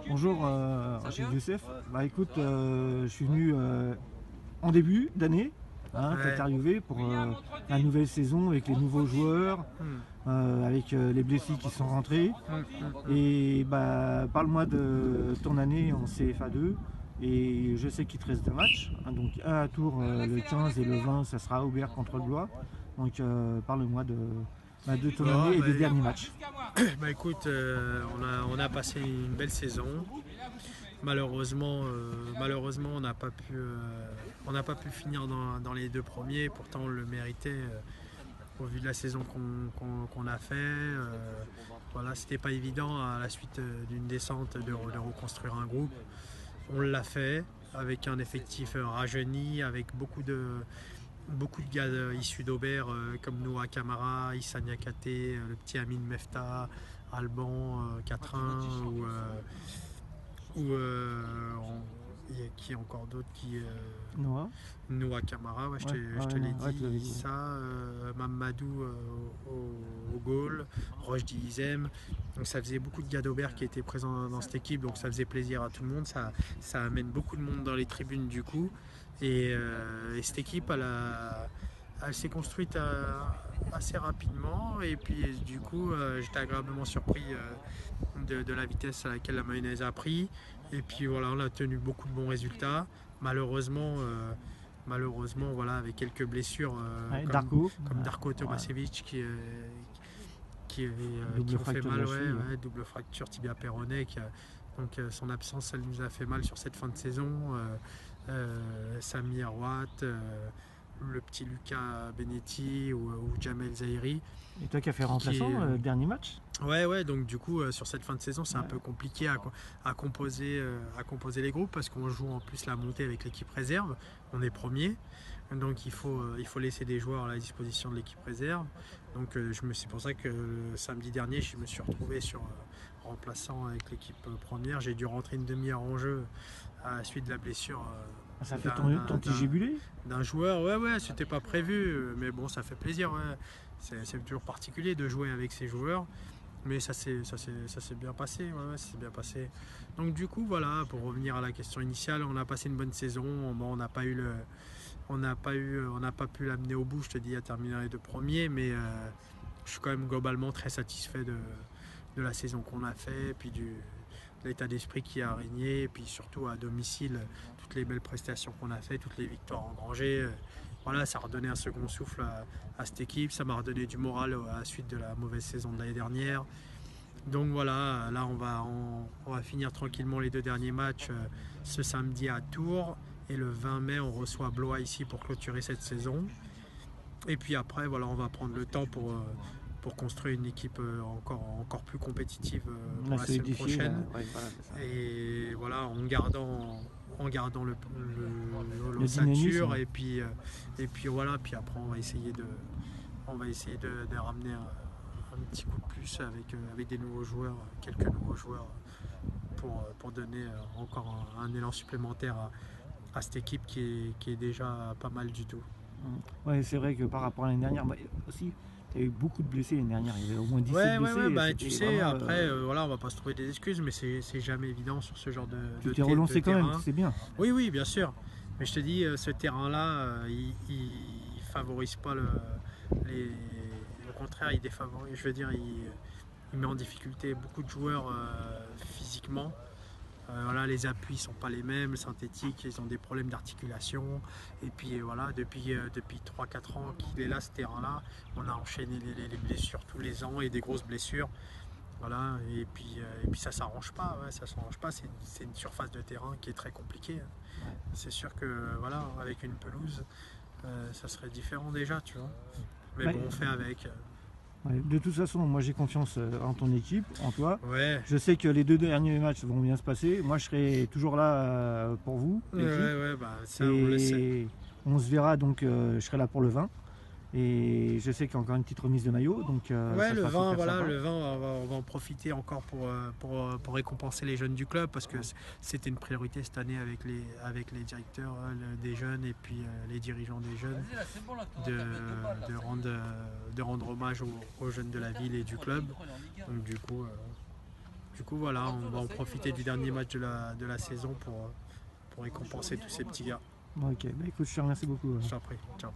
Bonjour Rachid Youssef. Bah écoute, je suis venu en début d'année t'interviewer pour la nouvelle saison avec les nouveaux joueurs, avec les blessés qui sont rentrés. Et bah parle-moi de ton année en CFA2. Et je sais qu'il te reste 2 matchs, donc un à Tours le 15 et le 20 ça sera Aubert contre Blois. Donc parle-moi de ton année et des derniers matchs. Bah écoute, on a passé une belle saison. Malheureusement, on n'a pas pu finir dans les 2 premiers. Pourtant, on le méritait au vu de la saison qu'on a fait. Voilà, c'était pas évident à la suite d'une descente de reconstruire un groupe. On l'a fait avec un effectif rajeuni, avec beaucoup de gars issus d'Aubert comme Noah Camara, Issa Niakate, le petit Amin Mefta, Alban, Catrin qui est encore d'autres Noah Camara, ouais, je te l'ai dit, ça, Mamadou au goal, Rochdi Izem. Donc ça faisait beaucoup de gars d'Aubert qui étaient présents dans cette équipe, donc ça faisait plaisir à tout le monde. Ça amène beaucoup de monde dans les tribunes du coup. Et cette équipe, elle s'est construite assez rapidement. Et puis du coup, j'étais agréablement surpris de la vitesse à laquelle la mayonnaise a pris. Et puis voilà, on a tenu beaucoup de bons résultats. Malheureusement, voilà, avec quelques blessures comme Darko Tomasevic qui ont fait mal, double fracture tibia péroné. Donc son absence, elle nous a fait mal sur cette fin de saison. Sami Arwat, le petit Lucas Benetti ou Jamel Zahiri. Et toi qui as fait remplaçant le dernier match? Ouais, donc du coup sur cette fin de saison c'est un peu compliqué à composer les groupes parce qu'on joue en plus la montée avec l'équipe réserve, on est premier, donc il faut laisser des joueurs à la disposition de l'équipe réserve. Donc c'est pour ça que samedi dernier je me suis retrouvé sur remplaçant avec l'équipe première, j'ai dû rentrer une demi-heure en jeu à la suite de la blessure. Ça fait ton petit gibulé d'un joueur, ouais, c'était pas prévu, mais bon, ça fait plaisir. Ouais. C'est toujours particulier de jouer avec ces joueurs, mais ça s'est bien passé. Ouais, ça s'est bien passé. Donc du coup, voilà, pour revenir à la question initiale, on a passé une bonne saison. Bon, on n'a pas pu l'amener au bout, je te dis, à terminer les 2 premiers, mais je suis quand même globalement très satisfait de la saison qu'on a fait, puis de l'état d'esprit qui a régné, et puis surtout à domicile, toutes les belles prestations qu'on a fait, toutes les victoires engrangées. Voilà, ça a redonné un second souffle à cette équipe, ça m'a redonné du moral à la suite de la mauvaise saison de l'année dernière. Donc voilà, là on va finir tranquillement les 2 derniers matchs ce samedi à Tours, et le 20 mai on reçoit Blois ici pour clôturer cette saison. Et puis après, voilà, on va prendre le temps pour construire une équipe encore plus compétitive pour la saison prochaine. Et voilà, en gardant l'ossature, et puis voilà, puis après on va essayer de ramener un petit coup de plus avec des nouveaux joueurs, quelques nouveaux joueurs pour donner encore un élan supplémentaire à cette équipe qui est déjà pas mal du tout. Ouais, c'est vrai que par rapport à l'année dernière, aussi, il y a eu beaucoup de blessés l'année dernière. Il y avait au moins 17 blessés. Tu sais, après, voilà, on va pas se trouver des excuses, mais c'est jamais évident sur ce genre de Tu t'es relancé quand même, c'est bien. Oui, bien sûr. Mais je te dis, ce terrain-là, il favorise pas au contraire, il défavorise. Je veux dire, il met en difficulté beaucoup de joueurs physiquement. Voilà, les appuis ne sont pas les mêmes, synthétiques, ils ont des problèmes d'articulation. Et puis voilà, depuis 3-4 ans qu'il est là, ce terrain-là, on a enchaîné les blessures tous les ans et des grosses blessures. Voilà, et puis ça ne s'arrange pas, ça s'arrange pas. C'est une surface de terrain qui est très compliquée. C'est sûr que voilà, avec une pelouse, ça serait différent déjà, tu vois. Mais bon, on fait avec. De toute façon, moi j'ai confiance en ton équipe, en toi. Ouais. Je sais que les 2 derniers matchs vont bien se passer. Moi je serai toujours là pour vous. Ça, on le sait. On se verra, donc je serai là pour le 20. Et je sais qu'il y a encore une petite remise de maillot. Donc, le 20, voilà, le 20, on va en profiter encore pour récompenser les jeunes du club, parce que c'était une priorité cette année avec les directeurs des jeunes et puis les dirigeants des jeunes de rendre hommage aux jeunes de la ville et du club. Donc du coup, du coup, voilà, on va en profiter du dernier match de la saison pour récompenser tous ces petits gars. Ok, bah écoute, je te remercie beaucoup. Je t'en prie. Ciao.